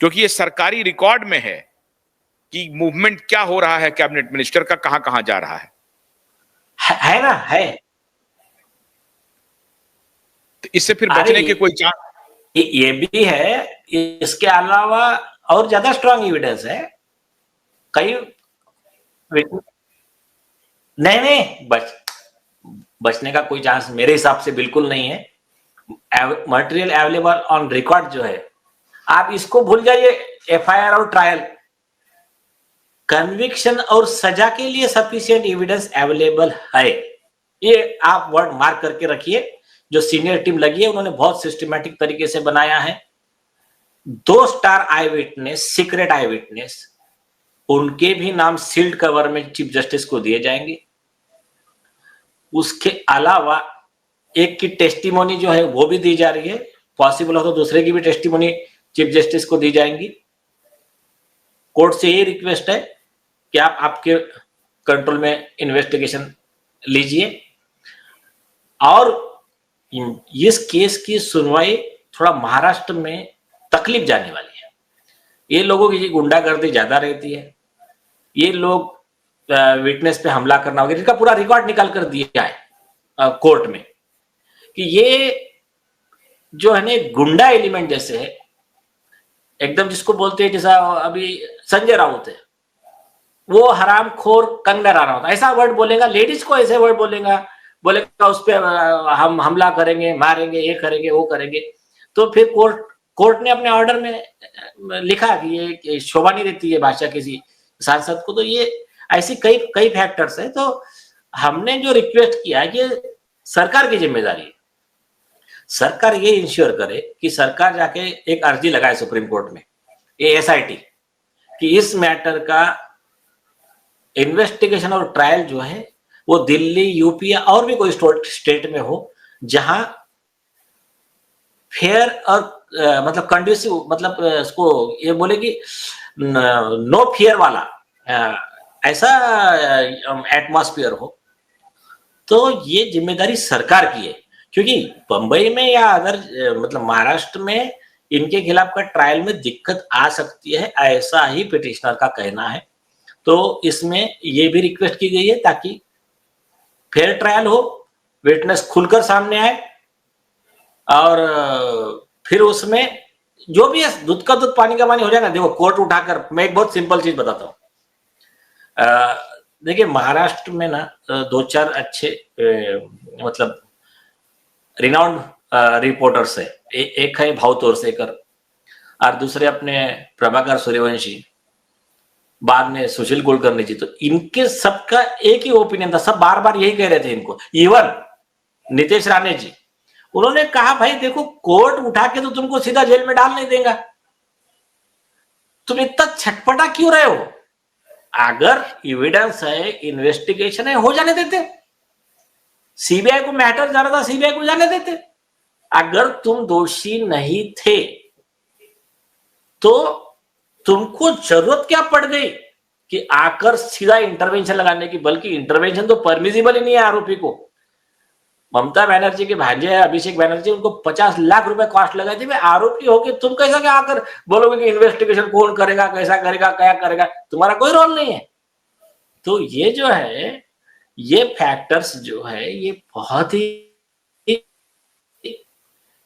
क्योंकि ये सरकारी रिकॉर्ड में है कि मूवमेंट क्या हो रहा है कैबिनेट मिनिस्टर का, कहां कहां जा रहा है ना, है। तो इससे फिर बचने के कोई चांस? ये भी है, इसके अलावा और ज्यादा स्ट्रांग एविडेंस है। कई नहीं, बचने का कोई चांस मेरे हिसाब से बिल्कुल नहीं है। मटेरियल अवेलेबल ऑन रिकॉर्ड जो है, आप इसको भूल जाइए, एफआईआर और ट्रायल, कन्विक्शन और सजा के लिए सफिशिएंट एविडेंस अवेलेबल है। ये आप वर्ड मार्क करके रखिए। जो सीनियर टीम लगी है उन्होंने बहुत सिस्टमैटिक तरीके से बनाया है। 2 स्टार आई विटनेस, सीक्रेट आई विटनेस, उनके भी नाम सील्ड कवर में चीफ जस्टिस को दिए जाएंगे। उसके अलावा एक की टेस्टिमोनी जो है वो भी दी जा रही है, पॉसिबल हो तो दूसरे की भी टेस्टिमोनी चीफ जस्टिस को दी जाएंगी। कोर्ट से ये रिक्वेस्ट है कि आप आपके कंट्रोल में इन्वेस्टिगेशन लीजिए। और इस केस की सुनवाई थोड़ा महाराष्ट्र में तकलीफ जाने वाली है। ये लोगों की गुंडागर्दी ज्यादा रहती है, ये लोग विटनेस पे हमला करना होगा, जिसका पूरा रिकॉर्ड निकाल कर दिया है कोर्ट में कि ये जो है ना गुंडा एलिमेंट जैसे है, एकदम जिसको बोलते हैं, जैसा अभी संजय राउत है, वो हरामखोर कंगना राणौत ऐसा वर्ड बोलेगा, लेडीज को ऐसे वर्ड बोलेगा उस पर हम हमला करेंगे, मारेंगे, ये करेंगे, वो करेंगे। तो फिर कोर्ट ने अपने ऑर्डर में लिखा कि ये शोभा नहीं देती है भाषा किसी सांसद को। तो ये ऐसी कई फैक्टर्स है। तो हमने जो रिक्वेस्ट किया है कि सरकार की जिम्मेदारी है, सरकार ये इंश्योर करे कि सरकार जाके एक अर्जी लगाए सुप्रीम कोर्ट में, एसआईटी, कि इस मैटर का इन्वेस्टिगेशन और ट्रायल जो है वो दिल्ली, यूपी या और भी कोई स्टेट में हो, जहां फेयर और मतलब कंड्यूसिव, मतलब इसको ये बोले कि नो फियर वाला ऐसा एटमॉस्फेयर हो। तो ये जिम्मेदारी सरकार की है, क्योंकि बंबई में या अदर मतलब महाराष्ट्र में इनके खिलाफ का ट्रायल में दिक्कत आ सकती है, ऐसा ही पिटिशनर का कहना है। तो इसमें ये भी रिक्वेस्ट की गई है ताकि फेयर ट्रायल हो, विटनेस खुलकर सामने आए और फिर उसमें जो भी है दूध का दूध पानी का पानी हो जाए ना। देखो, कोर्ट उठाकर, मैं एक बहुत सिंपल चीज बताता हूँ, देखिए महाराष्ट्र में ना दो चार अच्छे मतलब रिनाउंड रिपोर्टर्स है। एक है भाऊ तोरसेकर और दूसरे अपने प्रभाकर सूर्यवंशी, बाद में सुशील कुलकर्णी जी। तो इनके सबका एक ही ओपिनियन था, सब बार बार यही कह रहे थे इनको। इवन नीतीश राणे जी, उन्होंने कहा भाई देखो कोर्ट उठा के तो तुमको सीधा जेल में डाल नहीं देगा, तुम इतना छटपटा क्यों रहे हो? अगर एविडेंस है, इन्वेस्टिगेशन है, हो जाने देते। सीबीआई को मैटर जाना था, सीबीआई को जाने देते। अगर तुम दोषी नहीं थे तो तुमको जरूरत क्या पड़ गई कि आकर सीधा इंटरवेंशन लगाने की? बल्कि इंटरवेंशन तो परमिसिबल ही नहीं है आरोपी को। ममता बनर्जी के भांजे अभिषेक बनर्जी, उनको 50 लाख रुपए कॉस्ट लगाई थी। आरोपी हो के तुम कैसा क्या आकर बोलोगे कि इन्वेस्टिगेशन कौन करेगा, कैसा करेगा, क्या करेगा? तुम्हारा कोई रोल नहीं है। तो ये जो है, ये फैक्टर्स जो है, ये बहुत ही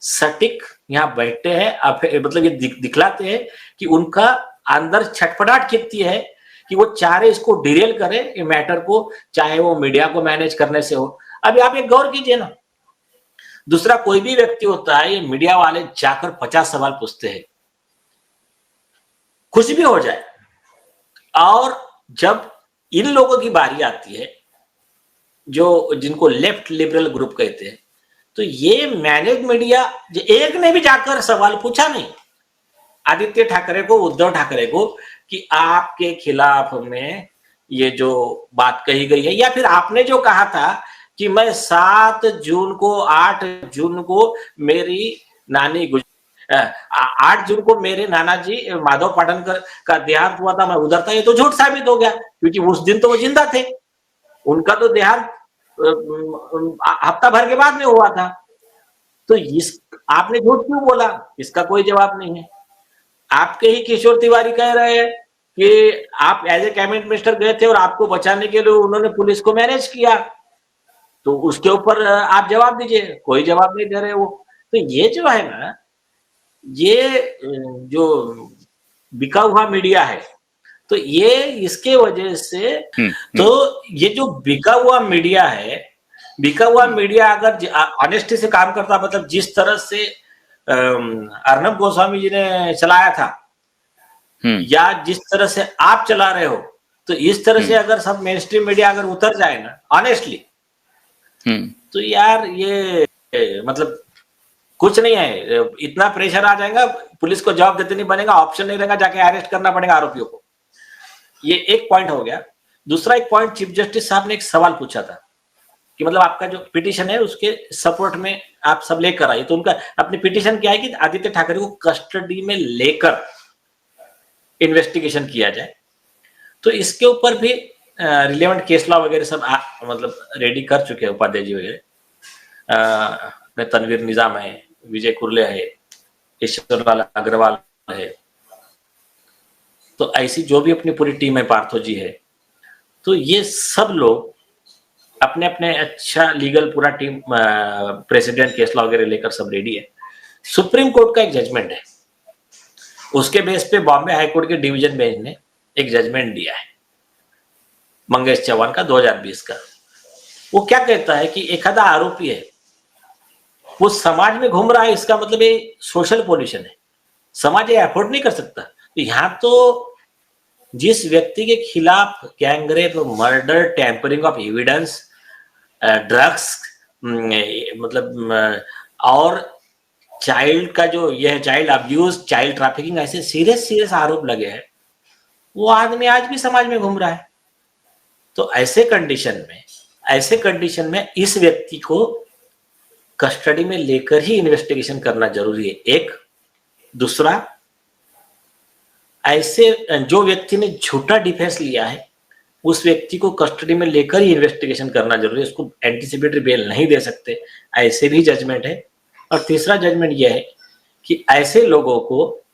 सटीक यहाँ बैठते हैं, मतलब ये दिखलाते हैं कि उनका अंदर छटपटाहट कितनी है कि वो चाह रहे इसको डिरेल करे ये मैटर को, चाहे वो मीडिया को मैनेज करने से हो। अभी आप एक गौर कीजिए ना, दूसरा कोई भी व्यक्ति होता है, ये मीडिया वाले जाकर 50 सवाल पूछते हैं, कुछ भी हो जाए। और जब इन लोगों की बारी आती है, जो जिनको लेफ्ट लिबरल ग्रुप कहते हैं, तो ये मैनेज मीडिया, एक ने भी जाकर सवाल पूछा नहीं आदित्य ठाकरे को, उद्धव ठाकरे को, कि आपके खिलाफ में ये जो बात कही गई है, या फिर आपने जो कहा था कि मैं 7 जून को 8 जून को मेरी नानी 8 जून को मेरे नाना जी माधव पाटनकर का देहांत हुआ था, मैं उधर था, ये तो झूठ साबित हो गया क्योंकि उस दिन तो वो जिंदा थे। उनका तो देहांत हफ्ता भर के बाद में हुआ था। तो आपने झूठ क्यों बोला? इसका कोई जवाब नहीं है। आपके ही किशोर तिवारी कह रहे हैं कि आप एज ए कैबिनेट मिनिस्टर गए थे और आपको बचाने के लिए उन्होंने पुलिस को मैनेज किया, तो उसके ऊपर आप जवाब दीजिए। कोई जवाब नहीं दे रहे वो। तो ये जो है ना, ये जो बिका हुआ मीडिया है, तो ये इसके वजह से तो ये जो बिका हुआ मीडिया है, बिका हुआ मीडिया अगर ऑनेस्टी से काम करता, मतलब जिस तरह से अर्नब गोस्वामी जी ने चलाया था या जिस तरह से आप चला रहे हो, तो इस तरह से अगर सब मेन स्ट्रीम मीडिया अगर उतर जाए ना ऑनेस्टली, तो यार ये मतलब कुछ नहीं है। इतना प्रेशर आ जाएगा, पुलिस को जवाब देते नहीं बनेगा, ऑप्शन नहीं रहेगा, जाके अरेस्ट करना पड़ेगा आरोपियों को। ये एक पॉइंट हो गया। दूसरा एक पॉइंट, चीफ जस्टिस साहब ने एक सवाल पूछा था कि मतलब आपका जो पिटीशन है उसके सपोर्ट में आप सब लेकर आइए। तो उनका अपनी पिटीशन क्या है कि आदित्य ठाकरे को कस्टडी में लेकर इन्वेस्टिगेशन किया जाए। तो इसके ऊपर भी रिलेवेंट केस लॉ वगैरह सब मतलब रेडी कर चुके हैं उपाध्याय जी वगैरह। तनवीर निजाम है, विजय कुर्ले है, ईश्वरलाल अग्रवाल है, तो ऐसी जो भी अपनी पूरी टीम है, पार्थो जी है, तो ये सब लोग अपने अपने अच्छा लीगल पूरा टीम, प्रेसिडेंट, केस लॉ वगैरह लेकर सब रेडी है। सुप्रीम कोर्ट का एक जजमेंट है, उसके बेस पे बॉम्बे हाईकोर्ट के डिवीजन बेंच ने एक जजमेंट दिया है मंगेश चौहान का 2020 का। वो क्या कहता है कि एक आधा आरोपी है, वो समाज में घूम रहा है, इसका मतलब ये सोशल पोल्यूशन है, समाज ये एफोर्ड नहीं कर सकता। तो यहाँ तो जिस व्यक्ति के खिलाफ gangrape, murder, tampering of evidence, drugs, मतलब और चाइल्ड का जो ये है, चाइल्ड अब्यूज, चाइल्ड ट्रैफिकिंग, ऐसे सीरियस आरोप लगे हैं, वो आदमी आज भी समाज में घूम रहा है। तो ऐसे कंडीशन में इस व्यक्ति को कस्टडी में लेकर ही इन्वेस्टिगेशन करना जरूरी है। एक दूसरा, ऐसे जो व्यक्ति ने झूठा डिफेंस लिया है उस व्यक्ति को कस्टडी में लेकर ही इन्वेस्टिगेशन करना जरूरी है, उसको एंटीसिपेटरी बेल नहीं दे सकते, ऐसे भी जजमेंट है। और तीसरा जजमेंट यह है कि ऐसे लोगों को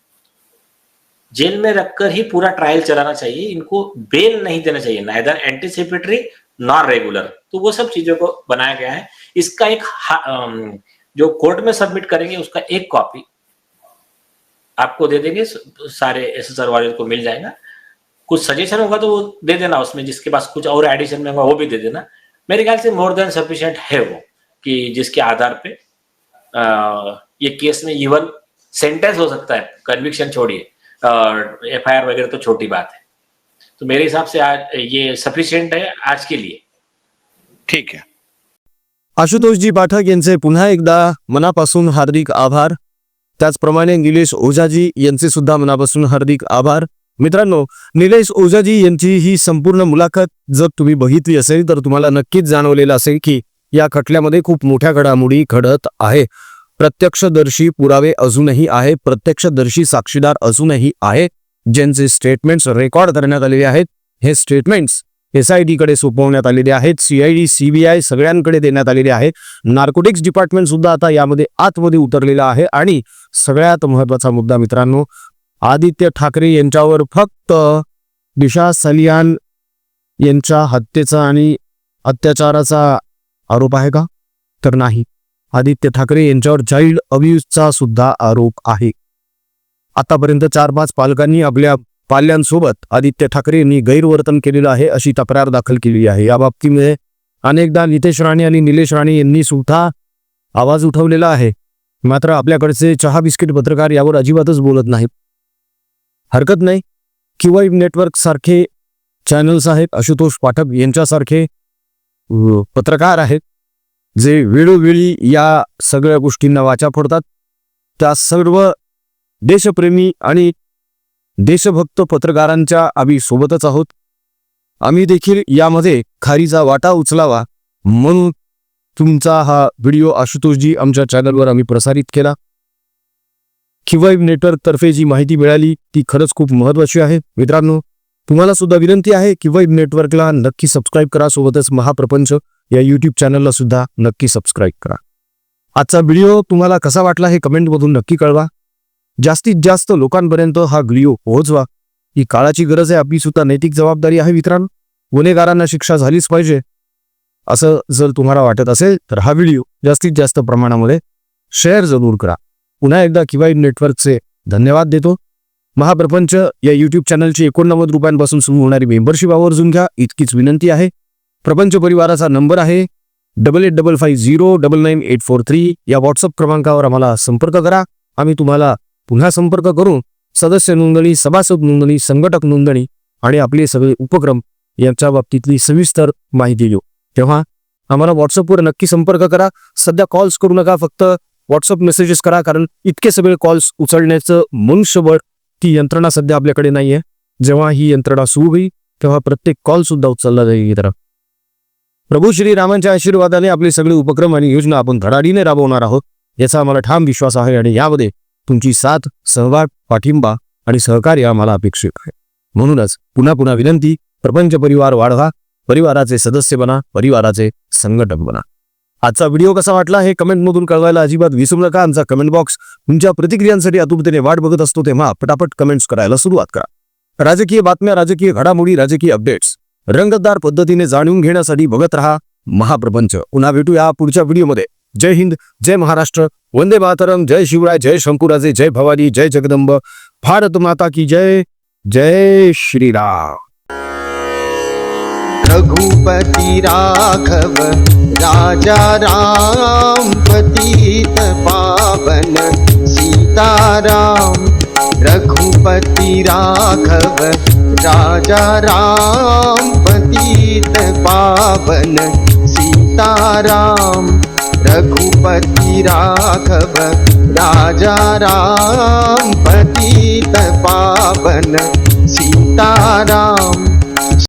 जेल में रखकर ही पूरा ट्रायल चलाना चाहिए, इनको बेल नहीं देना चाहिए, नाइदर एंटीसिपेटरी नॉर रेगुलर। तो वो सब चीजों को बनाया गया है। इसका एक जो कोर्ट में सबमिट करेंगे उसका एक कॉपी आपको दे देंगे, सारे एसएसआर वाले को मिल जाएगा। कुछ सजेशन होगा तो वो दे देना, उसमें जिसके पास कुछ और एडिशन में होगा वो भी दे देना। मेरे ख्याल से मोर देन सफिशिएंट है वो, कि जिसके आधार पे ये केस में इवन सेंटेंस हो सकता है, कन्विक्शन छोड़िए, एफआईआर वगैरह तो छोटी बात है। तो मेरे हिसाब से आज ये सफिशिएंट है आज के लिए। ठीक है। आशुतोषजी पाठक यांचे पुन्हा एकदा मनापासून हार्दिक आभार. त्याचप्रमाणे निलेश ओझाजी यांचे सुद्धा मनापासून हार्दिक आभार. मित्रांनो, निलेश ओझाजी यांची ही संपूर्ण मुलाखत जर तुम्ही बघितली असेल तर तुम्हाला नक्कीच जाणवलेलं असेल की या खटल्यामध्ये खूप मोठ्या घडामोडी घडत आहे. प्रत्यक्षदर्शी पुरावे अजूनही आहे, प्रत्यक्षदर्शी साक्षीदार अजूनही आहे, ज्यांचे स्टेटमेंट्स रेकॉर्ड करण्यात आलेले आहेत. हे स्टेटमेंट्स SIT कडे सोपवण्यात आलेले आहेत, CID CBI सगळ्यांकडे देण्यात आलेले आहे. नार्कोटिक्स डिपार्टमेंट सुद्धा आता यामध्ये आतमध्ये उतरलेलं आहे. आणि सगळ्यात महत्त्वाचा मुद्दा मित्रांनो, आदित्य ठाकरे यांच्यावर फक्त दिशा सलियान यांच्या हत्येचा आणि अत्याचाराचा आरोप आहे का? तर नाही. आदित्य ठाकरे यांच्यावर चाइल्ड अब्यूजचा सुद्धा आरोप आहे. आतापर्यंत 4-5 पालकांनी आपल्या पाल्यांसोबत आदित्य ठाकरे यांनी गैरवर्तन केलेलं आहे अशी तक्रार दाखल केली आहे. या बाबतीमध्ये अनेकदा नितेश राणे आणि निलेश राणे यांनी सुद्धा आवाज उठवलेला आहे. मात्र आपल्याकडचे चहा बिस्किट पत्रकार यावर अजिबातच बोलत नाहीत. हरकत नाही, QI नेटवर्क सारखे चॅनल्स आहेत, आशुतोष पाठक यांच्यासारखे पत्रकार आहेत जे वेळोवेळी या सगळ्या गोष्टींना वाचा फोडतात. त्या सर्व देशप्रेमी आणि देशभक्त पत्रकारांच्या आम्ही सोबतच आहोत. आम्ही देखील यामध्ये खारीचा वाटा उचलावा म्हणून तुमचा हा व्हिडिओ आशुतोषजी आमच्या चॅनलवर आम्ही प्रसारित केला. QI नेटवर्क तर्फे जी माहिती मिळाली ती खरंच खूप महत्त्वाची आहे. मित्रांनो, तुम्हाला सुद्धा विनंती आहे QI नेटवर्कला नक्की सबस्क्राईब करा, सोबतच महाप्रपंच या YouTube चॅनलला सुद्धा नक्की सबस्क्राईब करा. आजचा व्हिडिओ तुम्हाला कसा वाटला हे कमेंटमधून नक्की कळवा. जास्तीत जास्त लोकांपर्यंत हा व्हिडिओ पोहोचवा. ही काळाची गरज आहे, आपली सुद्धा नैतिक जबाबदारी आहे. मित्रांनो, गुन्हेगारांना शिक्षा झालीच पाहिजे असं जर तुम्हाला वाटत असेल तर हा व्हिडिओ जास्तीत जास्त प्रमाणामध्ये शेअर जरूर करा. पुन्हा एकदा QI नेटवर्कचे धन्यवाद देतो. महाप्रपंच या YouTube चॅनलची 89 रुपयांपासून सुरू होणारी मेंबरशिप आवर्जून घ्या, इतकीच विनंती आहे. प्रपंच परिवाराचा नंबर आहे 8850999843. या व्हॉट्सअप क्रमांकावर आम्हाला संपर्क करा. आम्ही तुम्हाला पुन्हा संपर्क करून सदस्य नोंदणी, सभासद नोंदणी, संघटक नोंदणी आणि आपले सगळे उपक्रम यांच्या बाबतीतली सविस्तर माहिती देऊ. तेव्हा आम्हाला व्हॉट्सअपवर नक्की संपर्क करा. सध्या कॉल्स करू नका, फक्त व्हॉट्सअप मेसेजेस करा, कारण इतके सगळे कॉल्स उचलण्याचं मनुष्यबळ, ती यंत्रणा सध्या आपल्याकडे नाहीये. जेव्हा ही यंत्रणा सुरू होईल तेव्हा प्रत्येक कॉल सुद्धा उचलला जाईल. तर प्रभू श्रीरामांच्या आशीर्वादाने आपले सगळे उपक्रम आणि योजना आपण धडाडीने राबवणार आहोत याचा आम्हाला ठाम विश्वास आहे. आणि यामध्ये तुमची साथ, सहभाग, पाठिंबा आणि सहकार्य आम्हाला अपेक्षित आहे. म्हणूनच पुन्हा पुन्हा विनंती, प्रपंच परिवार वाढवा, परिवाराचे सदस्य बना, परिवाराचे संघटक बना. आजचा व्हिडिओ कसा वाटला हे कमेंटमधून कळवायला अजिबात विसरू नका. आमचा कमेंट बॉक्स तुमच्या प्रतिक्रियांसाठी आतुरतेने वाट बघत असतो, तेव्हा पटापट कमेंट्स करायला सुरुवात करा. राजकीय बातम्या, राजकीय घडामोडी, राजकीय अपडेट्स रंगतदार पद्धतीने जाणून घेण्यासाठी बघत रहा महाप्रपंच. पुन्हा भेटूया पुढच्या व्हिडिओमध्ये. जय हिंद, जय महाराष्ट्र, वंदे मातरम, जय शिवराय, जय शंकुराजे, जय भवानी, जय जगदंब, भारत माता की जय. जय श्रीराम. रघुपति राघव राजा राम, पतित पावन सीताराम. रघुपति राघव राजा राम, पतित पावन सीताराम. रघुपति राघव राजा राम, पतित पावन सीताराम.